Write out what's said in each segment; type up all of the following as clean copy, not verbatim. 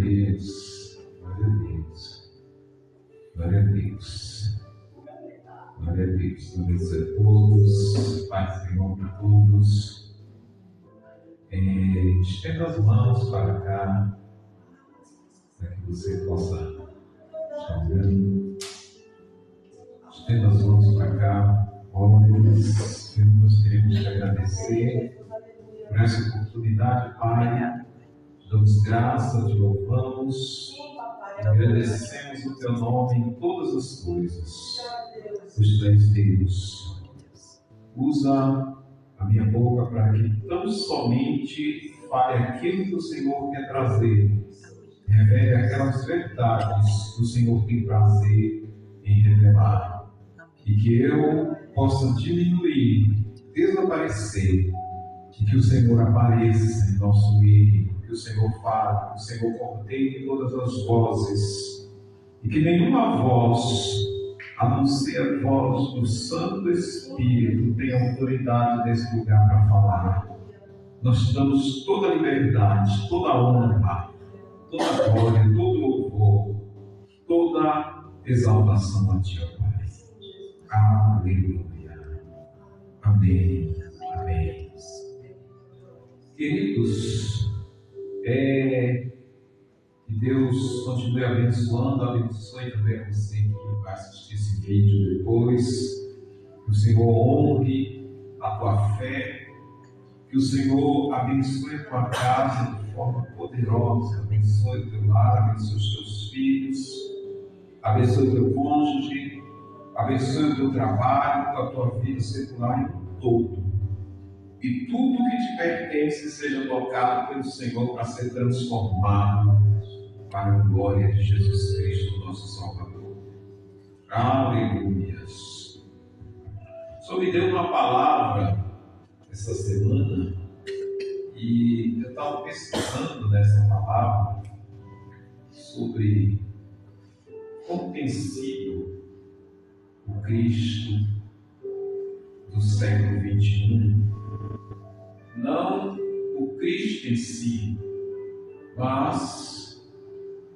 Deus, glória a Deus, glória a Deus, glória a Deus. Deus a todos, Pai Senhor para todos. Estenda as mãos para cá, para que você possa estar olhando. Estenda as mãos para cá. Olha, Senhor, nós queremos te agradecer por essa oportunidade, Pai. Te damos graça, te louvamos, agradecemos o teu nome em todas as coisas, pois tu és Deus. Usa a minha boca para que tão somente fale aquilo que o Senhor quer trazer, revele aquelas verdades que o Senhor tem prazer em revelar, e que eu possa diminuir, desaparecer, e que o Senhor apareça em nosso meio, que o Senhor fale, que o Senhor coordene todas as vozes, e que nenhuma voz, a não ser a voz do Santo Espírito, tenha autoridade nesse lugar para falar. Nós te damos toda a liberdade, toda a honra, toda a glória, todo o louvor, toda a exaltação a Ti, ó Pai. Aleluia. Amém. Amém. Queridos, que Deus continue abençoe também você que vai assistir esse vídeo depois, que o Senhor honre a tua fé, que o Senhor abençoe a tua casa de forma poderosa, abençoe o teu lar, abençoe os teus filhos, abençoe o teu cônjuge, abençoe o teu trabalho, a tua vida secular em todo. E tudo que te pertence seja tocado pelo Senhor para ser transformado para a glória de Jesus Cristo, nosso Salvador. Aleluia. O Senhor me deu uma palavra essa semana e eu estava pesquisando nessa palavra sobre como tem sido o Cristo do século XXI. Não o Cristo em si, mas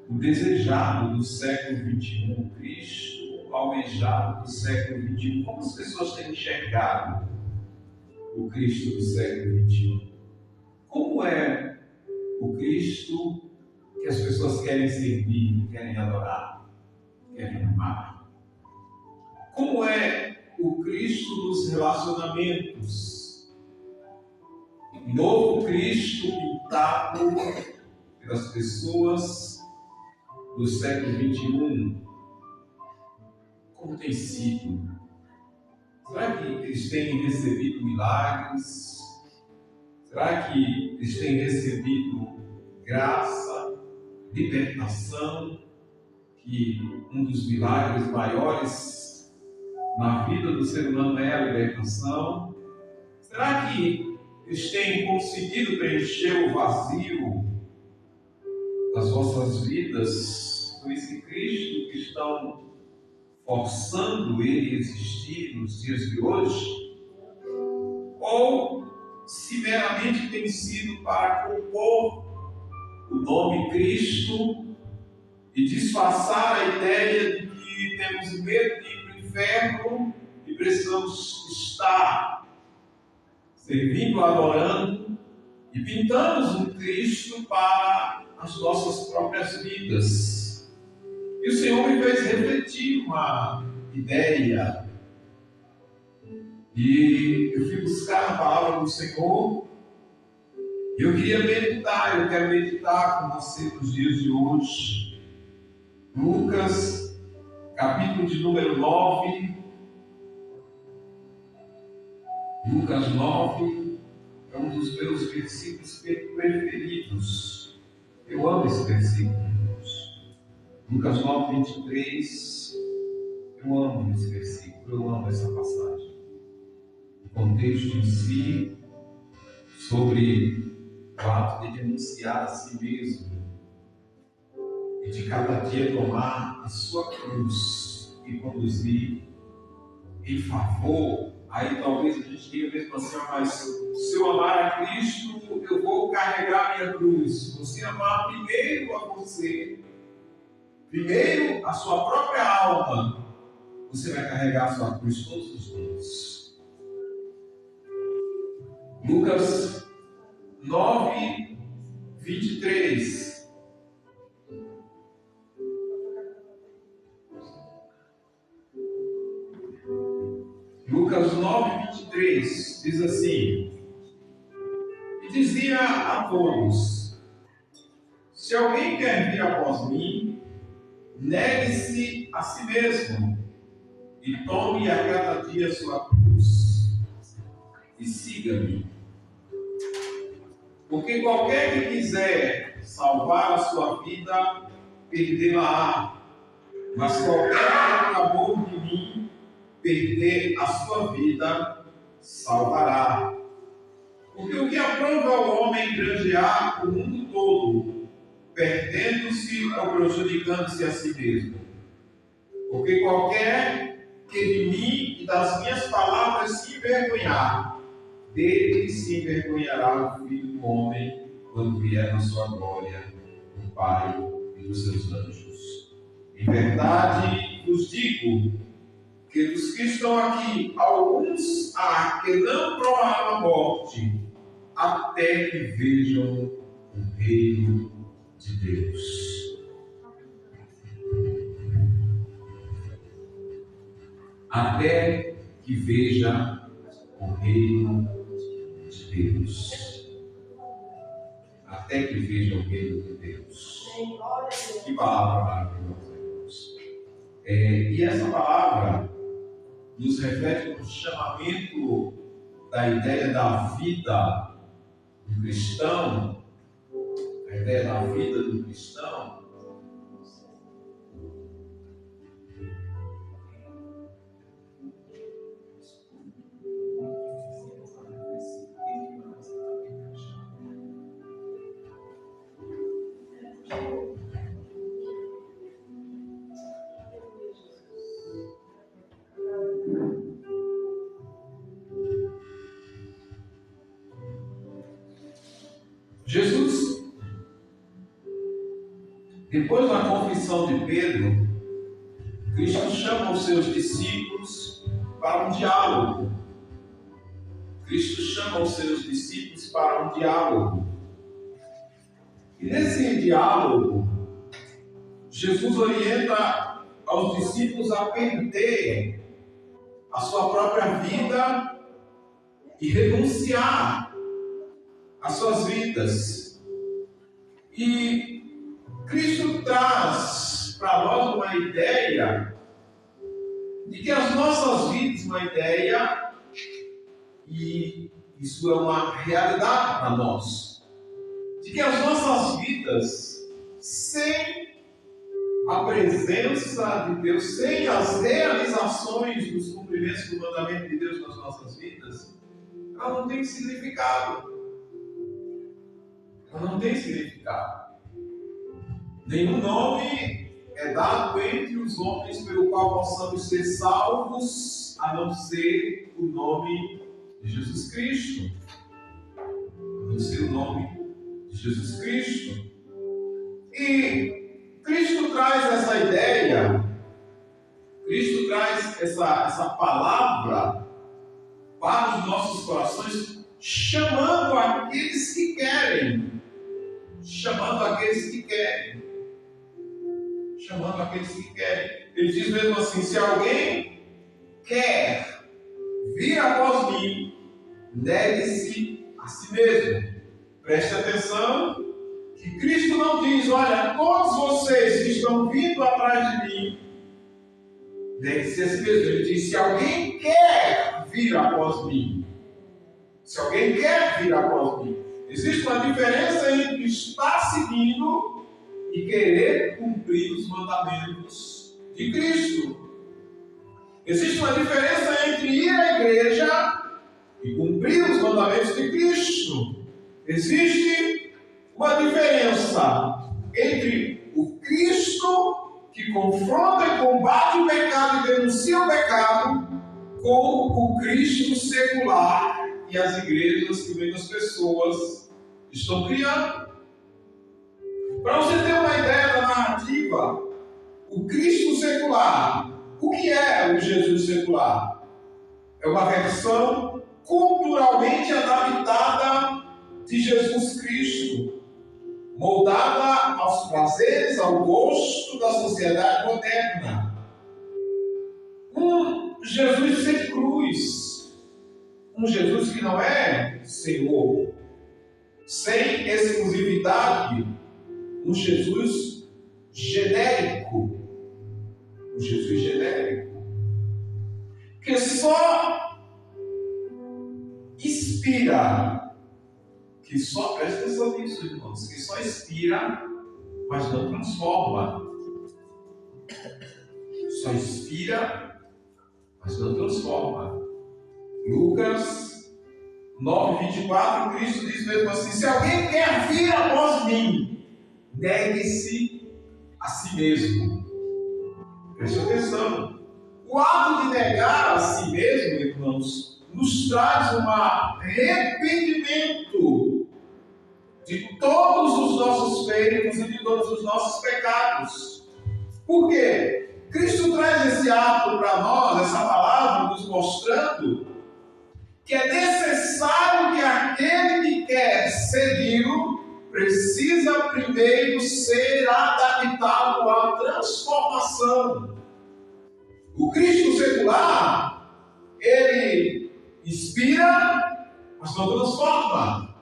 o desejado do século XXI, o Cristo almejado do século XXI. Como as pessoas têm enxergado o Cristo do século XXI? Como é o Cristo que as pessoas querem servir, querem adorar, querem amar? Como é o Cristo dos relacionamentos? O novo Cristo pintado pelas pessoas do século XXI. Como tem sido? Será que eles têm recebido milagres? Será que eles têm recebido graça, libertação? Que um dos milagres maiores na vida do ser humano é a libertação? Será que eles têm conseguido preencher o vazio das vossas vidas com esse Cristo que estão forçando ele a existir nos dias de hoje? Ou se meramente tem sido para compor o nome Cristo e disfarçar a ideia de que temos medo de ir para o inferno e precisamos estar servindo, adorando, e pintamos um Cristo para as nossas próprias vidas. E o Senhor me fez refletir uma ideia, e eu fui buscar a palavra do Senhor, e eu quero meditar com você nos dias de hoje. Lucas, capítulo de número 9. Lucas 9 é um dos meus versículos preferidos. Eu amo esse versículo. Lucas 9, 23. Eu amo esse versículo, eu amo essa passagem. O contexto em si, sobre o ato de renunciar a si mesmo e de cada dia tomar a sua cruz e conduzir em favor. Aí talvez a gente diga mesmo assim, mas se eu amar a Cristo, eu vou carregar carregar a minha cruz, se você amar primeiro a você, primeiro a sua própria alma, você vai carregar a sua cruz todos os dias. Lucas 9, 23. Lucas 9, 23 diz assim: e dizia a todos: se alguém quer vir após mim, negue-se a si mesmo e tome a cada dia sua cruz e siga-me. Porque qualquer que quiser salvar a sua vida, perdê-la-á. Mas qualquer que, por amor de mim, perder a sua vida, salvará. Porque o que aprova ao homem granjear o mundo todo, perdendo-se ou prejudicando-se a si mesmo? Porque qualquer que de mim e das minhas palavras se envergonhar, dele se envergonhará o Filho do Homem, quando vier na sua glória, do Pai e dos seus anjos. Em verdade vos digo que dos que estão aqui, alguns há que não provarão a morte, até que vejam o reino de Deus. Até que veja o reino de Deus. Até que veja o reino de Deus. Que palavra maravilhosa, irmãos. E essa palavra nos reflete no chamamento da ideia da vida do cristão, a ideia da vida do cristão. Jesus, depois da confissão de Pedro, Cristo chama os seus discípulos para um diálogo. Cristo chama os seus discípulos para um diálogo. E nesse diálogo, Jesus orienta aos discípulos a perder a sua própria vida e renunciar às suas vidas. E Cristo traz para nós uma ideia de que as nossas vidas, uma ideia, e isso é uma realidade para nós, de que as nossas vidas, sem a presença de Deus, sem as realizações dos cumprimentos do mandamento de Deus nas nossas vidas, ela não tem significado. Ela não tem significado. Nenhum nome é dado entre os homens pelo qual possamos ser salvos, a não ser o nome de Jesus Cristo. A não ser o nome de Jesus Cristo. E Cristo traz essa ideia, Cristo traz essa palavra para os nossos corações, chamando aqueles que querem. Chamando aqueles que querem. Chamando aqueles que querem. Ele diz mesmo assim: se alguém quer vir após mim, negue-se a si mesmo. Preste atenção que Cristo não diz: olha, todos vocês que estão vindo atrás de mim, negue-se a si mesmo. Ele diz: se alguém quer vir após mim. Se alguém quer vir após mim. Existe uma diferença entre estar seguindo e querer cumprir os mandamentos de Cristo. Existe uma diferença entre ir à igreja e cumprir os mandamentos de Cristo. Existe uma diferença entre o Cristo que confronta e combate o pecado e denuncia o pecado com o Cristo secular e as igrejas que muitas pessoas estão criando. Para você ter uma ideia da narrativa, o Cristo secular, o que é o Jesus secular? É uma versão culturalmente adaptada de Jesus Cristo, moldada aos prazeres, ao gosto da sociedade moderna. Um Jesus sem cruz, um Jesus que não é Senhor, sem exclusividade, um Jesus genérico, que só inspira, que só, presta atenção nisso, irmãos, que só inspira, mas não transforma. Só inspira, mas não transforma. Lucas 9:24, Cristo diz mesmo assim: se alguém quer vir após mim, negue-se a si mesmo. Preste atenção. O ato de negar a si mesmo, irmãos, nos traz um arrependimento de todos os nossos feitos e de todos os nossos pecados. Por quê? Cristo traz esse ato para nós, essa palavra, nos mostrando que é necessário que aquele que quer segui-lo precisa primeiro ser adaptado à transformação. O Cristo secular, ele inspira, mas não transforma.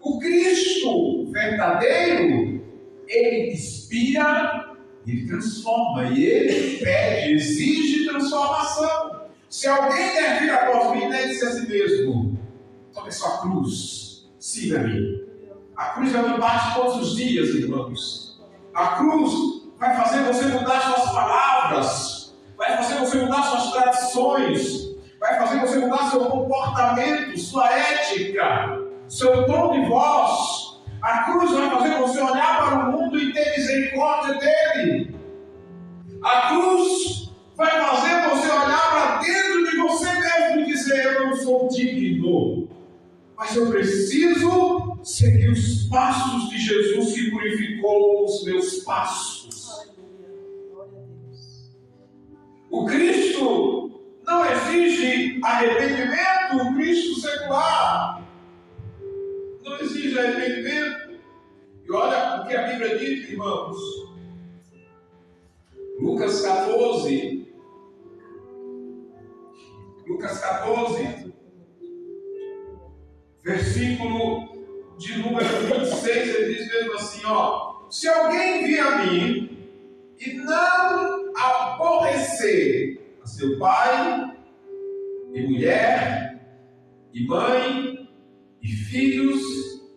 O Cristo verdadeiro, ele inspira, ele transforma, e ele pede, exige transformação. Se alguém quer vir após mim, negue-se a si mesmo. Tome sua cruz, siga-me. A cruz é um embate todos os dias, irmãos. A cruz vai fazer você mudar suas palavras, vai fazer você mudar suas tradições, vai fazer você mudar seu comportamento, sua ética, seu tom de voz. A cruz vai fazer você olhar para o mundo e ter misericórdia dele. A cruz vai fazer você olhar para dentro de você mesmo e dizer: eu não sou digno, mas eu preciso seguir os passos de Jesus que purificou os meus passos. O Cristo não exige arrependimento, o Cristo secular não exige arrependimento. E olha o que a Bíblia diz, irmãos. Lucas 14, versículo de número 26, ele diz mesmo assim, se alguém vir a mim e não aborrecer a seu pai, e mulher, e mãe, e filhos,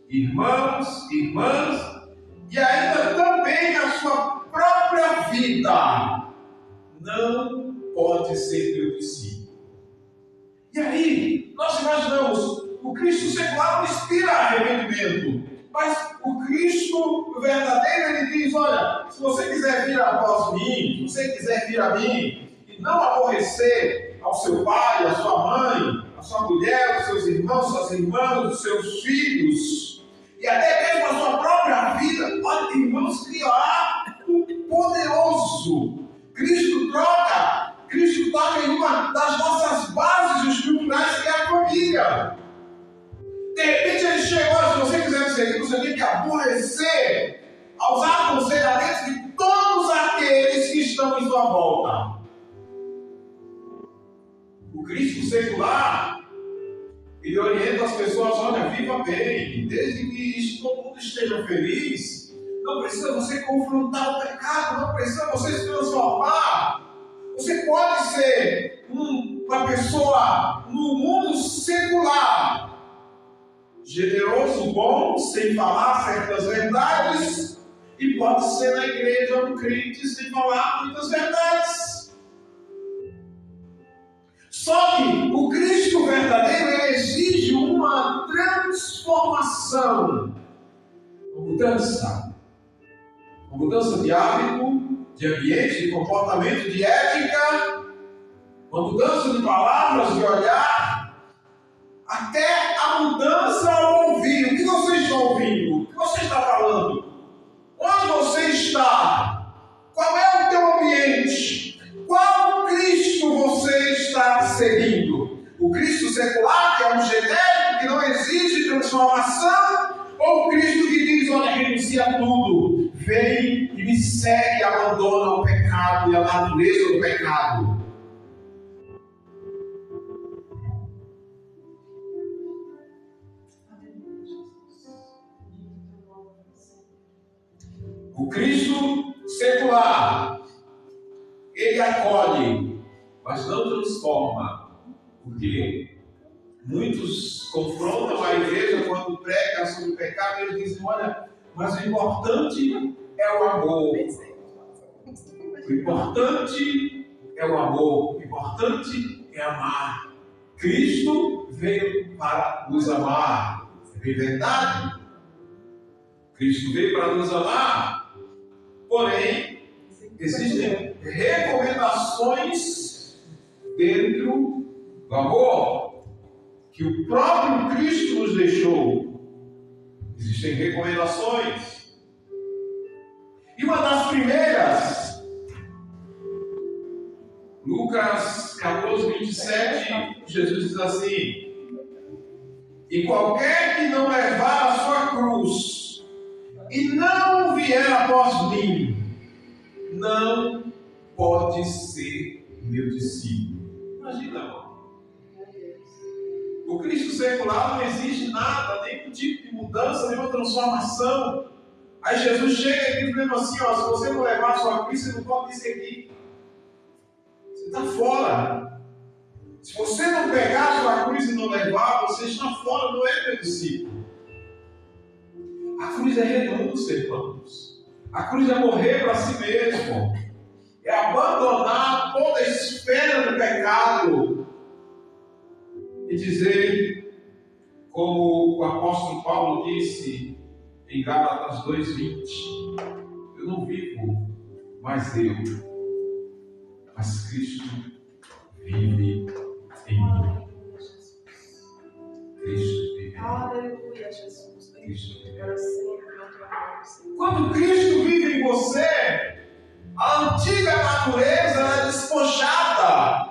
irmãos, irmãs, e ainda também a sua própria vida, não pode ser meu discípulo. E aí, nós imaginamos, o Cristo secular não inspira arrependimento, mas o Cristo verdadeiro, ele diz: olha, se você quiser vir após mim, se você quiser vir a mim, e não aborrecer ao seu pai, à sua mãe, à sua mulher, aos seus irmãos, suas irmãs, os seus filhos, e até mesmo a sua própria vida, olha, irmãos, que ato poderoso. Cristo toca em uma das nossas bases estruturais, que é a família. De repente ele chegou: se você quiser me seguir, você tem que aborrecer aos aconselhamentos de todos aqueles que estão em sua volta. O Cristo secular, ele orienta as pessoas: olha, viva bem, desde que todo mundo esteja feliz. Não precisa você confrontar o pecado, não precisa você se transformar. Você pode ser uma pessoa no mundo secular, generoso, bom, sem falar certas verdades, e pode ser na igreja um crente sem falar muitas verdades. Só que o Cristo verdadeiro, ele exige uma transformação, uma mudança de hábito, de ambiente, de comportamento, de ética, uma mudança de palavras, de olhar, até a mudança ao ouvir. O que vocês estão ouvindo? transformação? Ou o Cristo que diz, olha, renuncia a tudo, vem e me segue e abandona o pecado e a natureza do pecado? O Cristo secular, ele acolhe, mas não transforma, porque muitos confrontam a igreja quando prega sobre o pecado, e eles dizem, olha, mas o importante é o amor. O importante é o amor, o importante é amar. Cristo veio para nos amar. É verdade? Cristo veio para nos amar, porém, existem recomendações dentro do amor que o próprio Cristo nos deixou. Existem recomendações. E uma das primeiras, Lucas 14, 27, Jesus diz assim: e qualquer que não levar a sua cruz e não vier após mim, não pode ser meu discípulo. Imagina, irmão. O Cristo secular não exige nada, nenhum tipo de mudança, nenhuma transformação. Aí Jesus chega e diz mesmo assim, ó, se você não levar a sua cruz, você não pode me seguir. Você está fora. Se você não pegar a sua cruz e não levar, você está fora, não é meu discípulo. A cruz é renúncia, irmãos. A cruz é morrer para si mesmo. É abandonar toda a esfera do pecado. E dizer, como o apóstolo Paulo disse em Gálatas 2:20, eu não vivo mais eu, mas Cristo vive em mim. Cristo vive em mim. Aleluia, Jesus. Cristo vive em mim. Quando Cristo vive em você, a antiga natureza é despojada,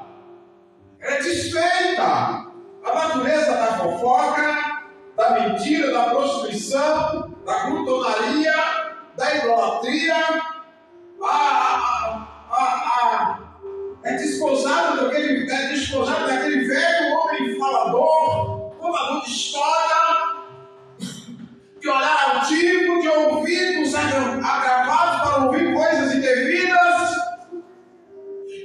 é desfeita. A natureza da fofoca, da mentira, da prostituição, da glutonaria, da idolatria, é despojada daquele velho homem falador, contador de história, de olhar altivo, de ouvidos agravados para ouvir coisas indevidas.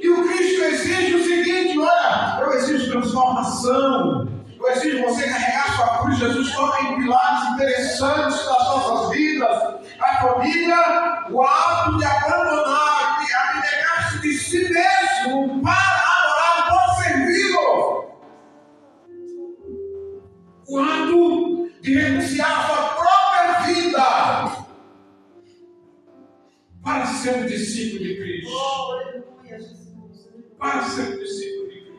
E o Cristo exige o seguinte, olha, eu exijo transformação, eu exijo você carregar sua cruz. Jesus toca em pilares interessantes das nossas vidas, a família, o ato de abandonar, de abnegar-se de si mesmo para adorar, para servi-lo. O ato de renunciar a sua própria vida para ser um discípulo de Cristo. Oh, aleluia, Jesus. Para ser um discípulo de Cristo.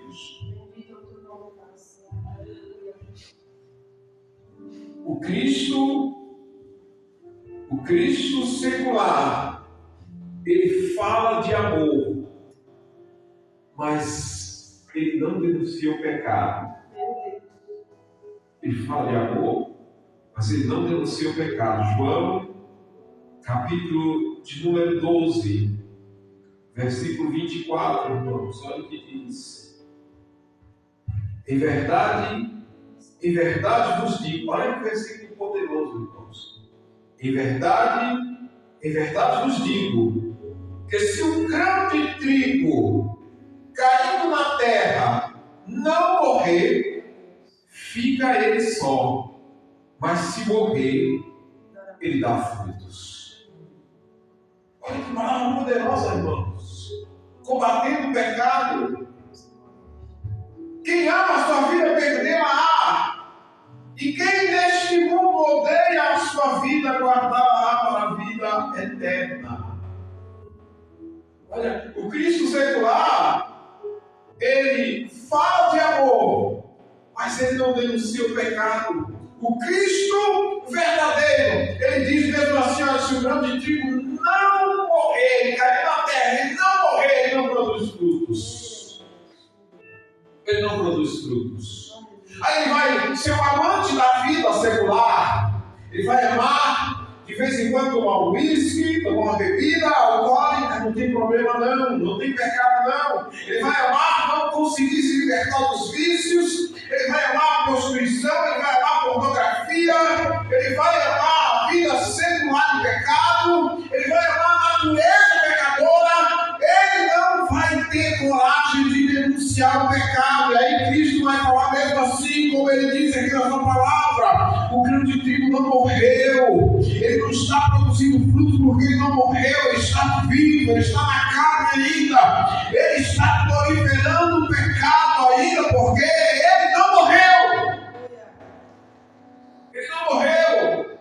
O Cristo secular, ele fala de amor, mas ele não denuncia o pecado. Ele fala de amor, mas ele não denuncia o pecado. João, capítulo de número 12, versículo 24, irmãos, olha o que diz. Em verdade vos digo, olha que versículo poderoso, irmãos. Em verdade vos digo, que se um grão de trigo caindo na terra não morrer, fica ele só, mas se morrer, ele dá frutos. Olha que palavra poderosa, irmãos. Combatendo o pecado. Quem ama a sua vida, perdê-la-á. E quem neste mundo odeia a sua vida, guardá-la para a vida eterna. Olha, o Cristo secular, ele fala de amor, mas ele não denuncia o pecado. O Cristo verdadeiro, ele diz mesmo assim, olha, se o grão de trigo não morrer, ele cair na terra, ele não morrer, ele não produz frutos. Ele não produz frutos. Aí ele vai ser um amante da vida secular, Ele vai amar de vez em quando tomar um uísque, tomar uma bebida alcoólica, não tem problema não, não tem pecado não. Ele vai amar não conseguir se libertar dos vícios, ele vai amar a prostituição, ele vai amar a pornografia, ele vai amar a vida secular de pecado, ele vai amar a natureza pecadora, ele não vai ter coragem de denunciar o pecado. E aí Cristo vai falar mesmo assim, como ele diz aqui na sua palavra: o grão de trigo não morreu, ele não está produzindo frutos porque ele não morreu, ele está vivo, ele está na carne ainda, ele está proliferando o pecado ainda porque ele não morreu. Ele não morreu.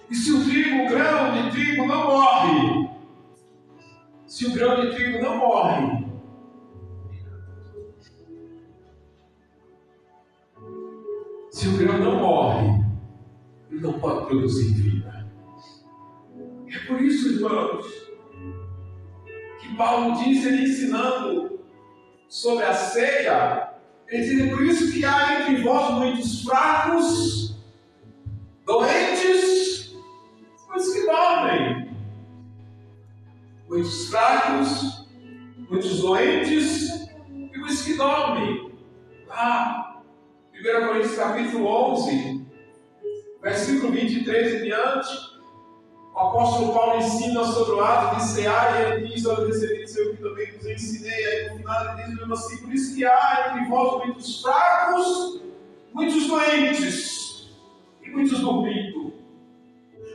E se o grão de trigo não morre, se o grão de trigo não morre, se o grão não morre, ele não pode produzir vida. É por isso, irmãos, que Paulo diz, ele ensinando sobre a ceia, ele diz: é por isso que há entre vós muitos fracos, doentes, muitos que dormem. Muitos fracos, muitos doentes e muitos que dormem. 1 Coríntios capítulo 11, versículo 23 e diante, o apóstolo Paulo ensina sobre o ato de cear, e ele diz: olha, recebi do Senhor que também vos ensinei. Aí no final ele diz mesmo assim: por isso que há entre vós muitos fracos, muitos doentes e muitos dormindo.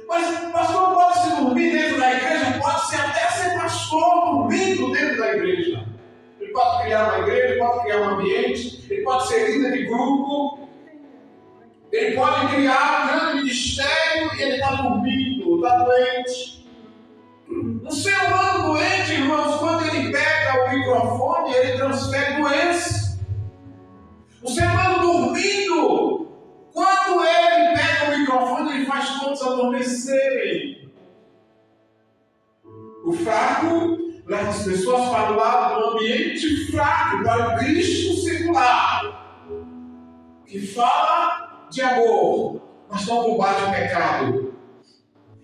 Mas pastor pode se dormir dentro da igreja, pode ser até ser pastor dormindo dentro da igreja. Ele pode criar uma igreja, ele pode criar um ambiente, ele pode ser líder de grupo, ele pode criar um grande ministério e ele está dormindo, está doente. Um ser humano doente, irmãos, quando ele pega o microfone, ele transfere doença. Um ser humano dormindo, quando ele pega o microfone, ele faz todos adormecerem. O fraco leva as pessoas para o lado do ambiente fraco, para o Cristo secular, que fala de amor, mas não combate o pecado.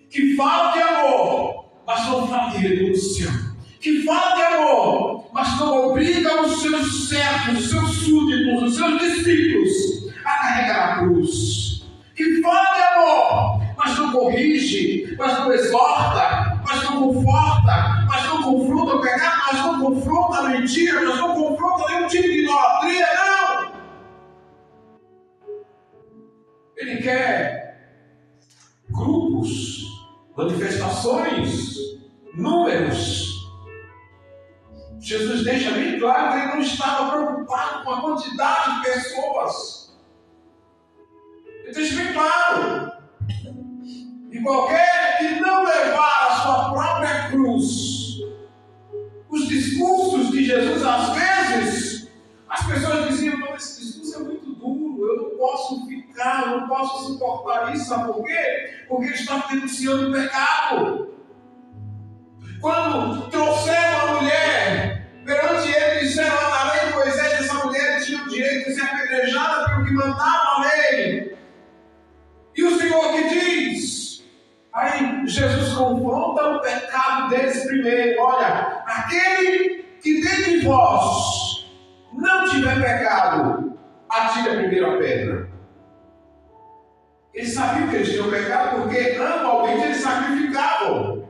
Que fala de amor, mas não fala de renúncia. Que fala de amor, mas não obriga os seus servos, os seus súditos, os seus discípulos a carregar a cruz. Que fala de amor, mas não corrige, mas não exorta, mas não conforta, mas não confronta o pecado, mas não confronta a mentira, mas não confronta nenhum tipo de idolatria, não. Ele quer grupos, manifestações, números. Jesus deixa bem claro que ele não estava preocupado com a quantidade de pessoas. Ele deixa bem claro: e qualquer que não levar a sua própria cruz. Os discursos de Jesus, às vezes, as pessoas diziam: não, esse discurso é muito duro, eu não posso ficar, eu não posso suportar isso. Sabe por quê? Porque ele está denunciando o pecado. Quando trouxeram a mulher perante ele, disseram: na lei de Moisés, essa mulher tinha o direito de ser apedrejada pelo que mandava a lei. E o Senhor que diz? Aí Jesus confronta o pecado deles primeiro. Olha, aquele que dentre vós não tiver pecado, atire a primeira pedra. Eles sabiam que eles tinham pecado porque anualmente eles sacrificavam.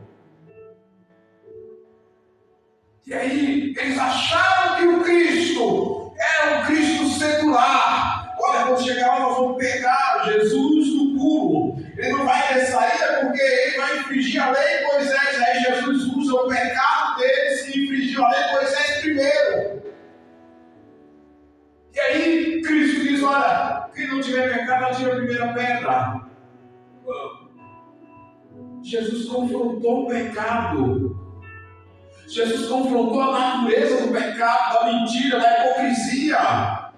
E aí eles acharam que o Cristo era um Cristo secular. Olha, quando chegar lá nós vamos pegar Jesus no pulo. Ele não vai ter saída porque ele vai infringir a lei de Moisés. Aí Jesus usa o pecado deles que infringiu a lei de Moisés primeiro. E aí Cristo diz: olha, quem não tiver pecado, atira a primeira pedra. Jesus confrontou o pecado. Jesus confrontou a natureza do pecado, da mentira, da hipocrisia.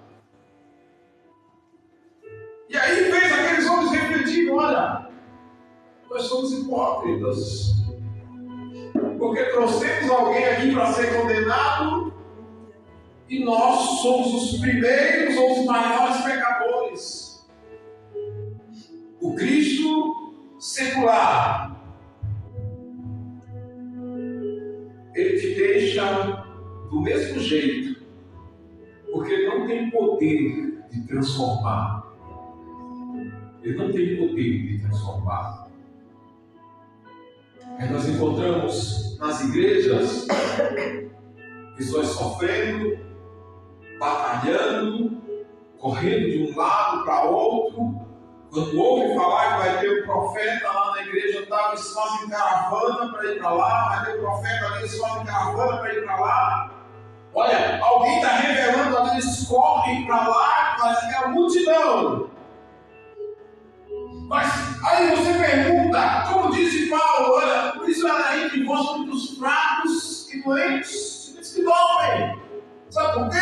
E aí fez aqueles homens refletirem: olha, nós somos hipócritas. Porque trouxemos alguém aqui para ser condenado e nós somos os primeiros ou os maiores pecadores. O Cristo secular, ele te deixa do mesmo jeito, porque ele não tem poder de transformar. Ele não tem poder de transformar. Aí nós encontramos nas igrejas pessoas sofrendo, batalhando, correndo de um lado para outro. Quando ouve falar que vai ter um profeta lá na igreja, eles fazem caravana para ir para lá, vai ter um profeta ali, eles fazem caravana para ir para lá. Olha, alguém está revelando ali, eles correm para lá, fazem aquela multidão. Mas aí você pergunta, como disse Paulo, olha, por isso era entre vós muitos fracos e doentes, que dormem. Sabe por quê?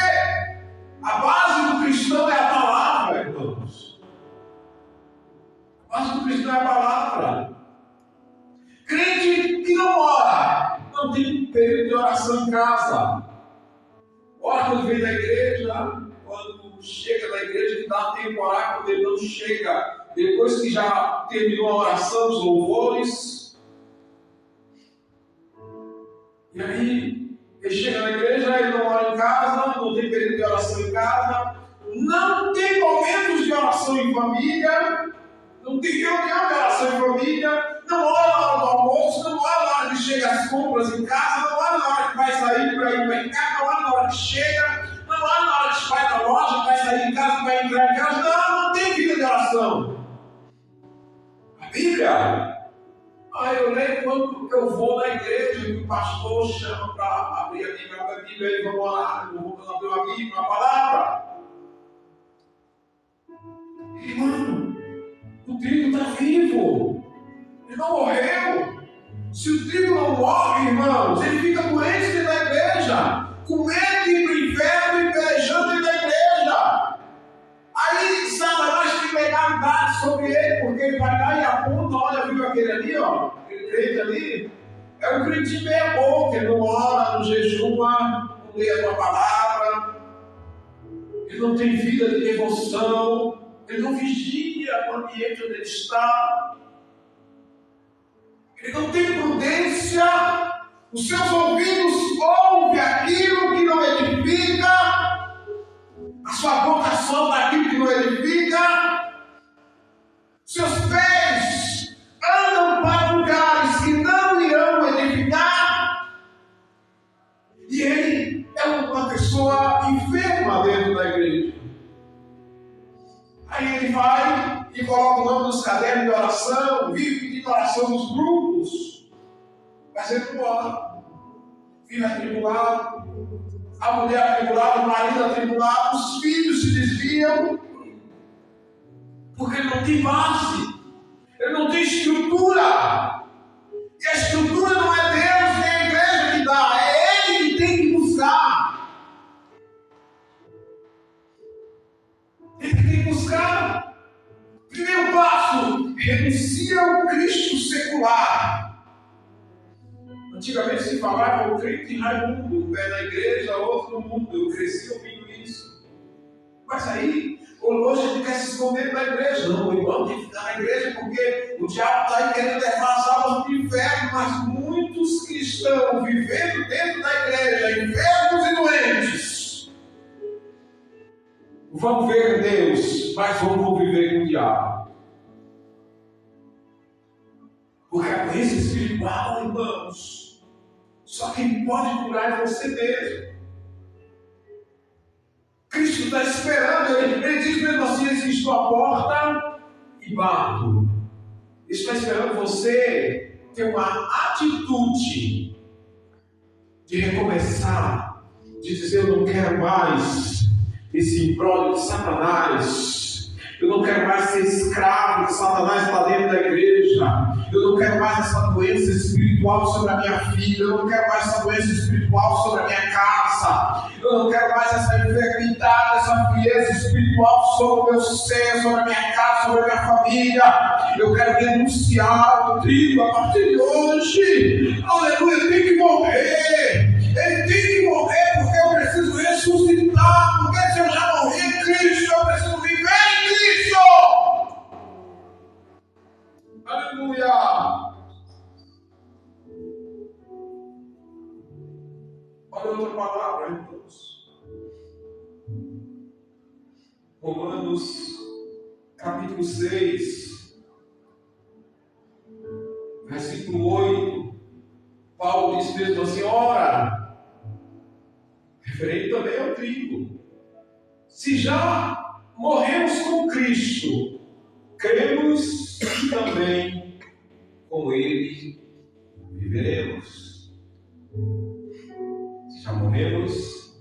A base do cristão é a palavra, irmãos. A base do cristão é a palavra. Crente que não ora, não tem período de oração em casa. Ora quando vem da igreja, quando chega da igreja, que dá tempo para orar, quando ele não chega, depois que já terminou a oração, os louvores. E aí, ele chega na igreja, ele não ora em casa, não tem período de oração em casa, não tem momentos de oração em família, não tem reunião de oração em família, não ora na hora do almoço, não ora na hora que chega as compras em casa, não ora na hora que vai sair para ir para em casa, não ora na hora que chega, não ora na hora que vai na loja, vai sair em casa, vai entrar em casa, não tem vida de oração. A Bíblia, eu leio quando eu vou na igreja e o pastor chama para abrir a Bíblia e vamos orar, eu vou abrir a Bíblia, a palavra. Irmão, o trigo está vivo, ele não morreu. Se o trigo não morre, irmãos, ele fica doente dentro da igreja, com medo de ir para o inferno e pelejando dentro da igreja. Aí Satanás tem legalidade sobre ele, porque ele vai lá e aponta, olha, viu aquele ali, ó, aquele crente ali, é um crente meia boca, ele não ora, não jejua, não lê a tua palavra, ele não tem vida de devoção, ele não vigia o ambiente onde ele está, ele não tem prudência, os seus ouvidos ouvem aquilo que não edifica, a sua boca solta aquilo que não edifica, seus pés andam para lugares que não irão edificar, e ele é uma pessoa enferma dentro da igreja. Aí ele vai e coloca o nome nos cadernos de oração, vive pedindo oração nos grupos, mas ele não ora. Filho atribulado, a mulher atribulada, o marido atribulado, os filhos se desviam, porque ele não tem base, ele não tem estrutura, e a estrutura não é Deus nem a igreja que dá, é ele que tem que buscar. Ele tem que buscar. Primeiro passo, renuncia ao Cristo secular. Antigamente se falava o crente Raimundo, um pé na igreja, outro no mundo. Eu cresci ouvindo isso. Mas aí, hoje a gente quer se esconder da igreja. Não, o irmão tem que ficar na igreja porque o diabo está aí querendo levar as almas para o inferno. Mas muitos que estão vivendo dentro da igreja, enfermos e doentes, vão ver Deus, mas vão viver com o diabo. Porque a doença espiritual, irmãos, só quem pode curar é você mesmo. Cristo está esperando, ele diz mesmo assim, estou à porta e bato. Ele está esperando você ter uma atitude de recomeçar, de dizer, eu não quero mais esse imbróglio de Satanás, eu não quero mais ser escravo de Satanás lá dentro da igreja, eu não quero mais essa doença espiritual sobre a minha vida, eu não quero mais essa doença espiritual sobre a minha casa, eu Eu não quero mais essa enfermidade, essa frieza espiritual sobre o meu ser, sobre a minha casa, sobre a minha família. Eu quero renunciar ao trigo a partir de hoje. Aleluia, ele tem que morrer. Ele tem que morrer porque eu preciso ressuscitar. Porque se eu já morri em Cristo, eu preciso viver em Cristo. Aleluia. Olha outra palavra, irmãos. Romanos, capítulo 6, versículo 8. Paulo diz mesmo assim: ora, referente também ao trigo, se já morremos com Cristo, cremos que também com Ele viveremos. Se já morremos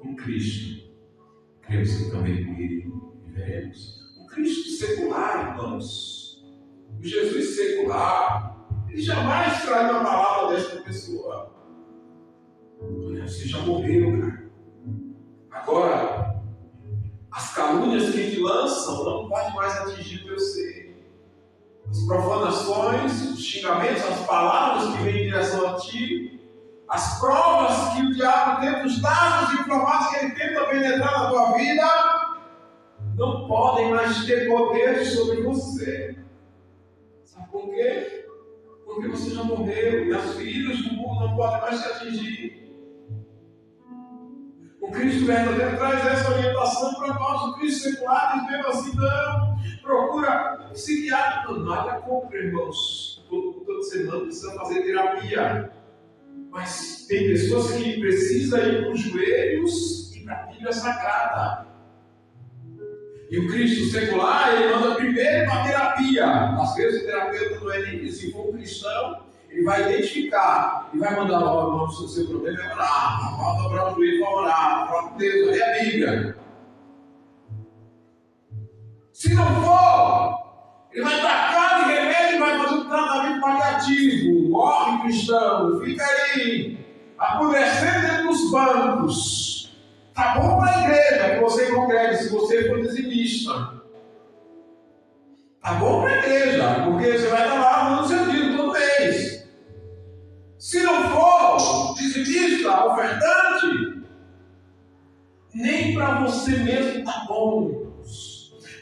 com Cristo, cremos que também com Ele viveremos. O Cristo secular, irmãos, o Jesus secular, ele jamais traz uma palavra desta pessoa. Olha, você já morreu, cara. Agora, as calúnias que te lançam não podem mais atingir o teu ser. As profanações, os xingamentos, as palavras que vêm em direção a ti, as provas que o diabo tenta, os dados inflamados que ele tenta penetrar na tua vida, não podem mais ter poder sobre você. Sabe por quê? Porque você já morreu e as feridas do mundo não podem mais te atingir. O Cristo verdadeiro traz essa orientação para nós. O Cristo secular diz mesmo assim: não, procura psiquiatra. Nada contra, irmãos. Toda semana precisa fazer terapia. Mas tem pessoas que precisam ir para os joelhos e para a Bíblia Sagrada. E o Cristo secular, ele manda primeiro para a terapia. Às vezes o terapeuta não é nem se for um cristão, ele vai identificar, e vai mandar o nome do seu problema, é orar, vai dobrar o joelho para orar, falar com Deus, olha a Bíblia. Se não for, ele vai tacar de remédio e vai fazer um tratamento paliativo. Morre, cristão, fica aí, apodrecendo dentro dos bancos. Tá bom para a igreja que você congregue, se você for dizimista. Tá bom para a igreja, porque você vai estar lá dando seu dízimo todo mês. Se não for dizimista, ofertante, nem para você mesmo tá bom.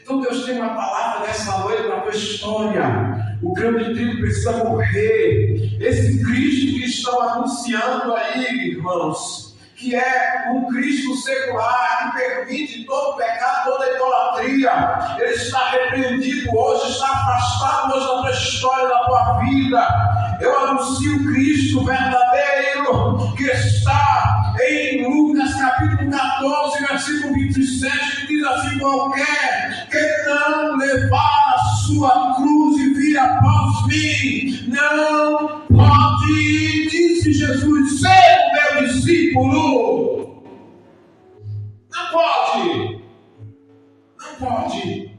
Então Deus tem uma palavra nessa noite para a tua história. O grão de trigo precisa morrer. Esse Cristo que estão anunciando aí, irmãos, que é um Cristo secular, que permite todo pecado, toda idolatria, ele está repreendido hoje, está afastado hoje da tua história, da tua vida. Eu anuncio o Cristo verdadeiro, que está em Lucas capítulo 14, versículo 27, que diz assim: qualquer que não levar a sua cruz e vir após mim, não pode, disse Jesus, ser meu discípulo. Não pode. Não pode.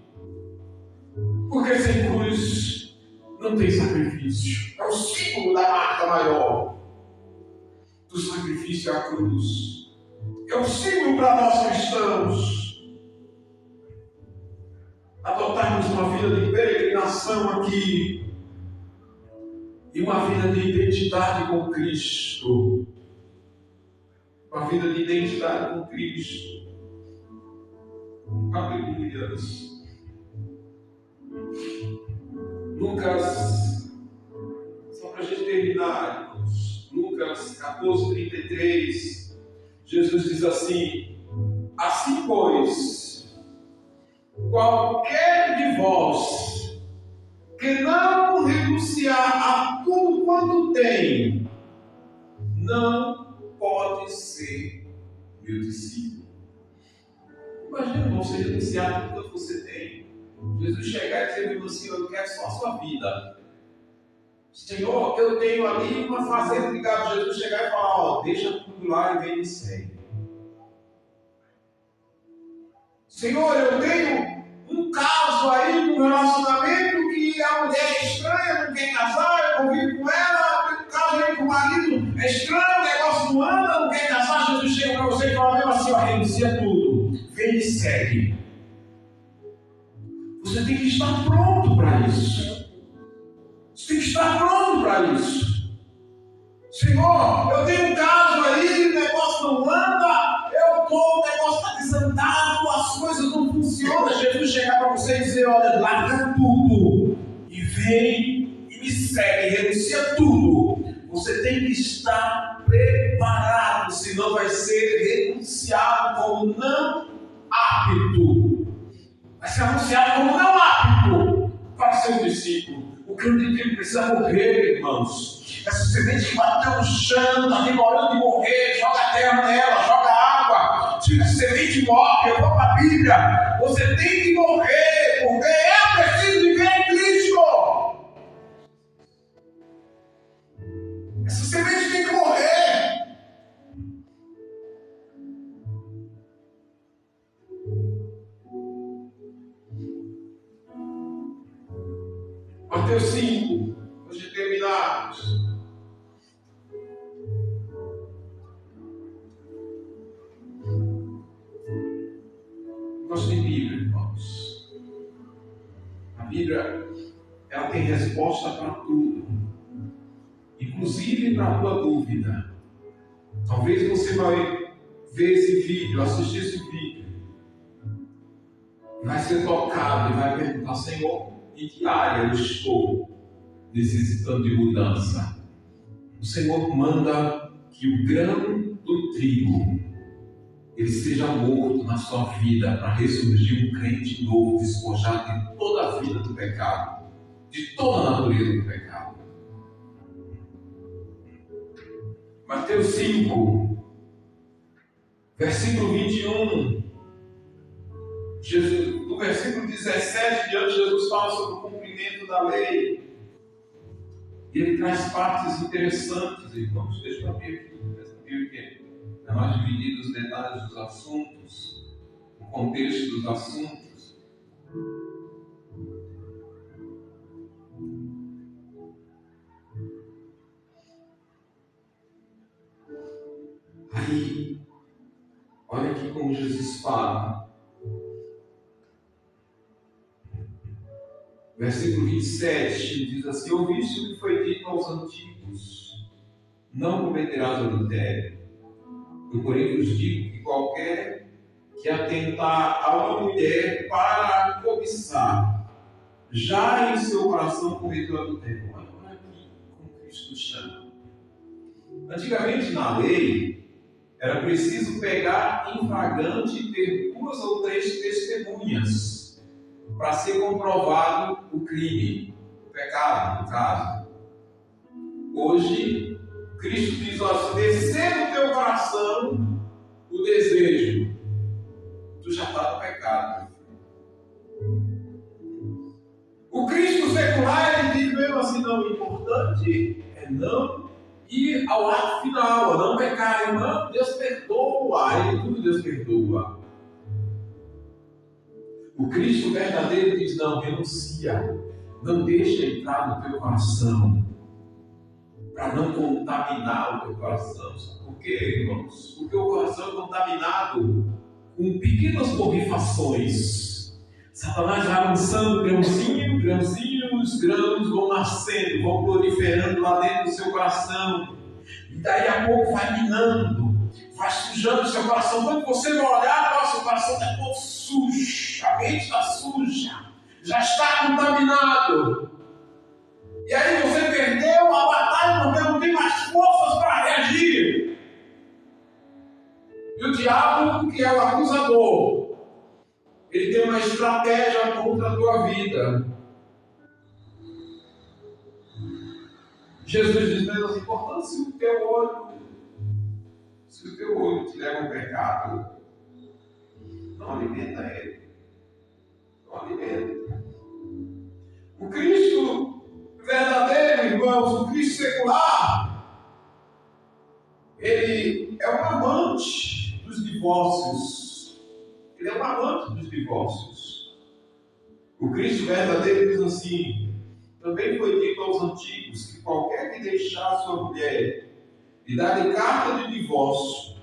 Porque sem cruz não tem sacrifício. É o símbolo da marca maior do sacrifício, é a cruz. É o símbolo para nós cristãos adotarmos uma vida de peregrinação aqui e uma vida de identidade com Cristo. Uma vida de identidade com Cristo. Aleluia. Lucas, só para a gente terminar, irmãos. Lucas 14, 33. Jesus diz assim: assim pois, qualquer de vós que não renunciar a tudo quanto tem, não pode ser meu discípulo. Imagina você renunciar a tudo que você tem. Jesus chegar e dizer para você: eu quero só a sua vida. Senhor, eu tenho ali uma fazenda ligada. Jesus chegar e falar: ó, deixa tudo lá e vem me segue. Senhor, eu tenho um caso aí, um relacionamento que a mulher é estranha, não quer casar, eu convivo com ela, tem um caso aí com o marido é estranho, o negócio não anda, não quer casar. Jesus chega para você e fala mesmo assim, ó, renuncia tudo, vem e segue. Você tem que estar pronto para isso. Você tem que estar pronto para isso. Senhor, eu tenho um caso aí, o negócio não anda, o negócio está desandado, as coisas não funcionam. Jesus chegar para você e dizer, olha, larga tudo e vem e me segue, renuncia tudo. Você tem que estar preparado, senão vai ser renunciado como não apto. Vai ser anunciado como não apto para ser um discípulo. O crente de Cristo precisa morrer, irmãos. Essa semente que bateu no chão, está demorando de morrer, joga terra nela, joga água. Se essa semente morre, eu vou para a Bíblia. Você tem que morrer, porque eu preciso viver em Cristo. Essa semente tem que morrer. Mateus 5, hoje terminarmos. Gosto de Bíblia, irmãos. A Bíblia, ela tem resposta para tudo, inclusive para a tua dúvida. Talvez você vai ver esse vídeo, assistir esse vídeo, vai ser tocado e vai perguntar, Senhor, em que área eu estou necessitando de mudança? O Senhor manda que o grão do trigo ele seja morto na sua vida para ressurgir um crente novo, despojado de toda a vida do pecado, de toda a natureza do pecado. Mateus 5, versículo 21. Jesus, no versículo 17 diante, Jesus fala sobre o cumprimento da lei. E ele traz partes interessantes, irmãos. Deixa eu abrir aqui. É mais dividido os detalhes dos assuntos, o contexto dos assuntos. Aí, olha aqui como Jesus fala. Versículo 27 diz assim: ouviste o que foi dito aos antigos, não cometerás adultério. Eu, porém, vos digo que qualquer que atentar a uma mulher para cobiçar, já em seu coração cometeu adultério. Olha aqui como Cristo chama. Antigamente, na lei, era preciso pegar em flagrante e ter 2 ou 3 testemunhas para ser comprovado o crime, o pecado, no caso. Hoje, Cristo diz, ó, se descer no teu coração o desejo, tu já está no pecado. O Cristo secular, ele diz mesmo assim, não, o importante é não ir ao ato final, não pecar, irmão, Deus perdoa, ele tudo Deus perdoa. O Cristo verdadeiro diz, não, renuncia, não deixa entrar no teu coração, para não contaminar o teu coração. Sabe por quê, irmãos? Porque o coração é contaminado com pequenas borrifações. Satanás vai lançando grãozinho, os grãos vão nascendo, vão proliferando lá dentro do seu coração. E daí a pouco vai minando, vai sujando o seu coração. Quando você vai olhar, nossa, o coração está todo sujo, a mente está suja, já está contaminado. E aí você perdeu a batalha porque não tem mais forças para reagir. E o diabo, que é o acusador, ele tem uma estratégia contra a tua vida. Jesus diz mesmo assim, portanto, se o teu olho te leva ao pecado, não alimenta ele. Não alimenta. O Cristo verdadeiro, irmãos, o Cristo secular, ele é um amante dos divórcios. Ele é um amante dos divórcios. O Cristo verdadeiro diz assim, também foi dito aos antigos que qualquer que deixar sua mulher e dar-lhe carta de divórcio,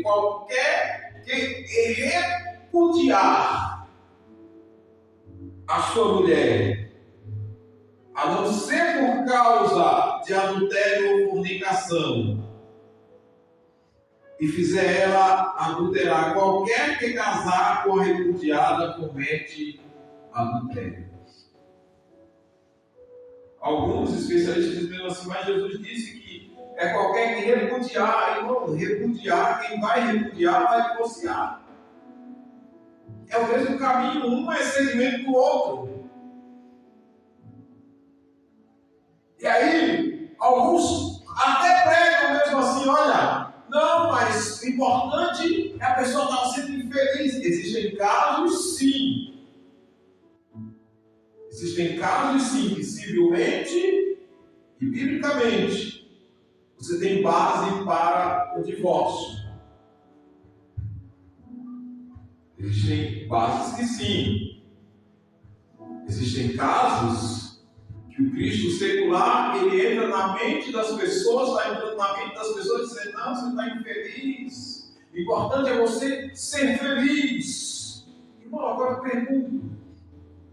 qualquer que repudiar a sua mulher, a não ser por causa de adultério ou fornicação, e fizer ela adulterar, qualquer que casar com a repudiada comete adultério. Alguns especialistas dizem assim, mas Jesus disse que é qualquer que repudiar, e não repudiar, quem vai repudiar vai divorciar. É o mesmo caminho, um é segmento do outro. E aí, alguns até pregam mesmo assim, olha, não, mas o importante é a pessoa estar sempre feliz. Existem casos, sim. Existem casos, sim, que civilmente e biblicamente você tem base para o divórcio. Existem bases que sim. Existem casos que o Cristo secular, ele entra na mente das pessoas, está entrando na mente das pessoas dizendo, não, você está infeliz. O importante é você ser feliz. Irmão, agora eu pergunto,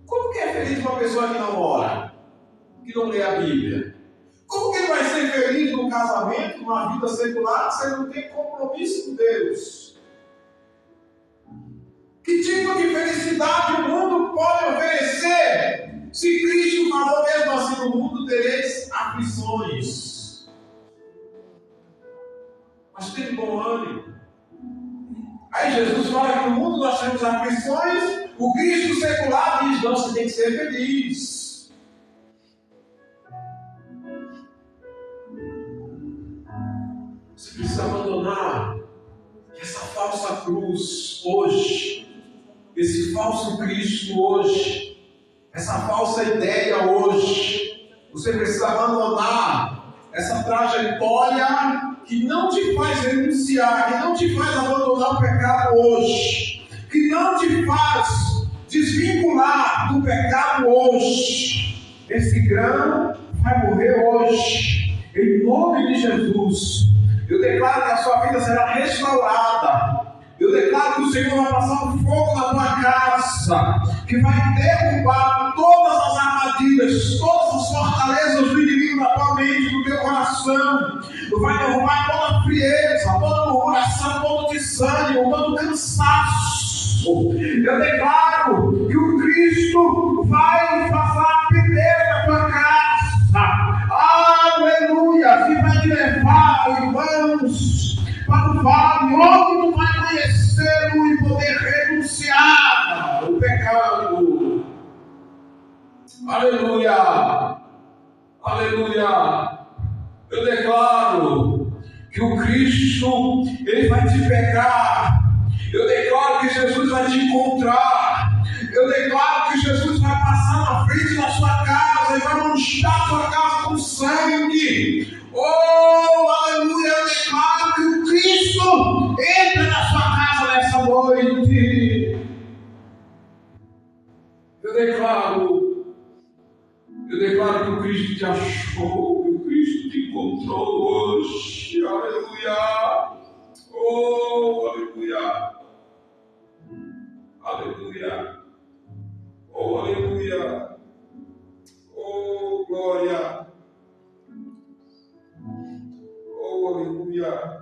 como que é feliz uma pessoa que não ora, que não lê a Bíblia? Como que ele vai ser feliz no casamento, numa vida secular, se ele não tem compromisso com Deus? Que tipo de felicidade o mundo pode oferecer? Se Cristo falou mesmo assim, no mundo tereis aflições, mas tem bom ânimo. Aí Jesus fala que no mundo nós temos aflições, o Cristo secular diz, não, você tem que ser feliz. Você precisa abandonar essa falsa cruz hoje, esse falso Cristo hoje, essa falsa ideia hoje. Você precisa abandonar essa trajetória que não te faz renunciar, que não te faz abandonar o pecado hoje, que não te faz desvincular do pecado hoje. Esse grão vai morrer hoje, em nome de Jesus. Eu declaro que a sua vida será restaurada. Eu declaro que o Senhor vai passar um fogo na tua casa, que vai derrubar todas as armadilhas, todas as fortalezas do inimigo na tua mente, no teu coração. Vai derrubar toda a frieza, toda a murmuração, todo o desânimo, todo o cansaço. Eu declaro que o Cristo vai passar a primeira na tua casa. Aleluia! Que vai te levar, irmãos, para o vale, onde tu vai conhecê-lo e poder renunciar ao pecado. Aleluia! Aleluia! Eu declaro que o Cristo, ele vai te pegar. Eu declaro que Jesus vai te encontrar. Eu declaro que Jesus vai passar na frente da sua casa e vai manchar a sua casa com sangue. Oh, aleluia! Eu declaro que o Cristo entra na sua casa nessa noite. Eu declaro que o Cristo te achou, que o Cristo te encontrou hoje. Aleluia! Oh, aleluia! Aleluia! Oh, aleluia! Oh, glória! Oh, aleluia!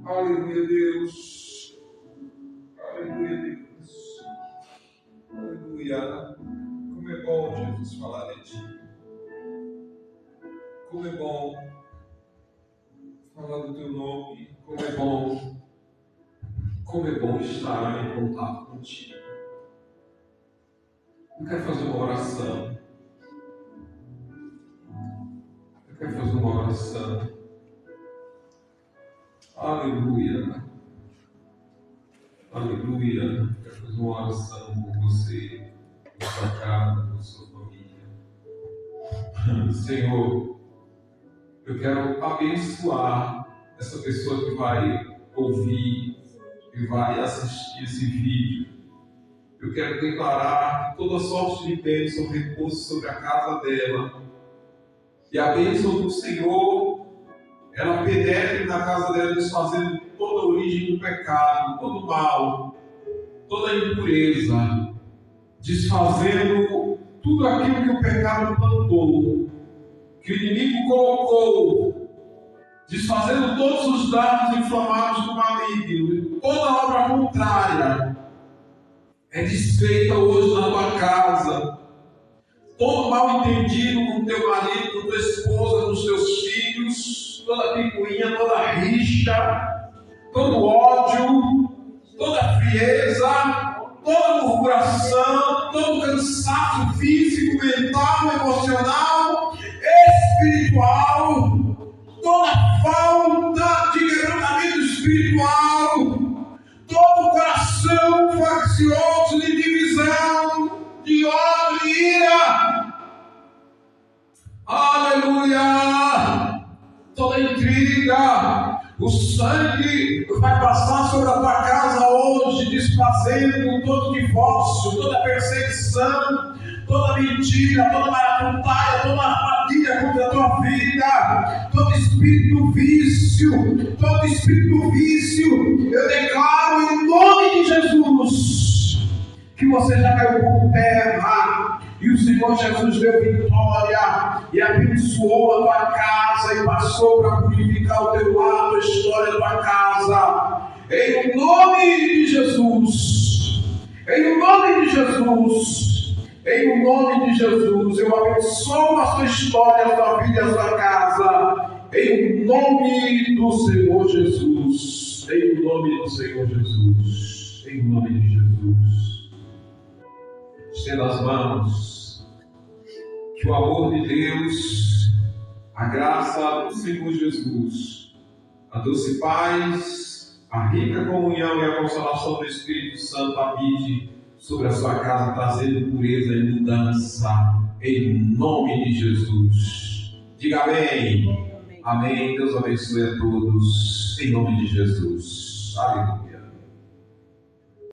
Aleluia, Deus! Aleluia, Deus! Aleluia! Como é bom, Jesus, falar de Ti. Como é bom falar do Teu nome. Como é bom estar em contato contigo. Eu quero fazer uma oração. Aleluia. Aleluia. Eu quero fazer uma oração por você, por sua casa, por sua família. Senhor, eu quero abençoar essa pessoa que vai ouvir, que vai assistir esse vídeo. Eu quero declarar que toda sorte de bênção repousa sobre a casa dela. E a bênção do Senhor ela penetre na casa dela, desfazendo toda a origem do pecado, todo o mal, toda a impureza, desfazendo tudo aquilo que o pecado plantou, que o inimigo colocou, desfazendo todos os dardos inflamados do maligno, toda obra contrária é desfeita hoje na tua casa. Todo mal entendido com teu marido, com tua esposa, com os teus filhos, toda picuinha, toda rixa, todo ódio, toda frieza, toda murmuração, todo cansaço físico, mental, emocional, espiritual, toda falta de quebrantamento espiritual, todo coração faccioso de divisão, de ódio, de ira, aleluia, toda intriga, o sangue vai passar sobre a tua casa hoje, desfazendo todo divórcio, toda perseguição, toda mentira, toda maracutaia, toda armadilha contra a tua vida, todo espírito do vício, eu declaro em nome de Jesus que você já caiu por terra, e o Senhor Jesus deu vitória, e abençoou a tua casa, e passou para purificar o teu lado, a história da tua casa, em nome de Jesus, em nome de Jesus, em nome de Jesus, eu abençoo a sua história, a sua vida, a sua casa, em nome do Senhor Jesus, em nome do Senhor Jesus, em nome de Jesus. Estenda as mãos, que o amor de Deus, a graça do Senhor Jesus, a doce paz, a rica comunhão e a consolação do Espírito Santo habite sobre a sua casa, trazendo pureza e mudança, em nome de Jesus. Diga amém. Amém. Deus abençoe a todos, em nome de Jesus. Aleluia.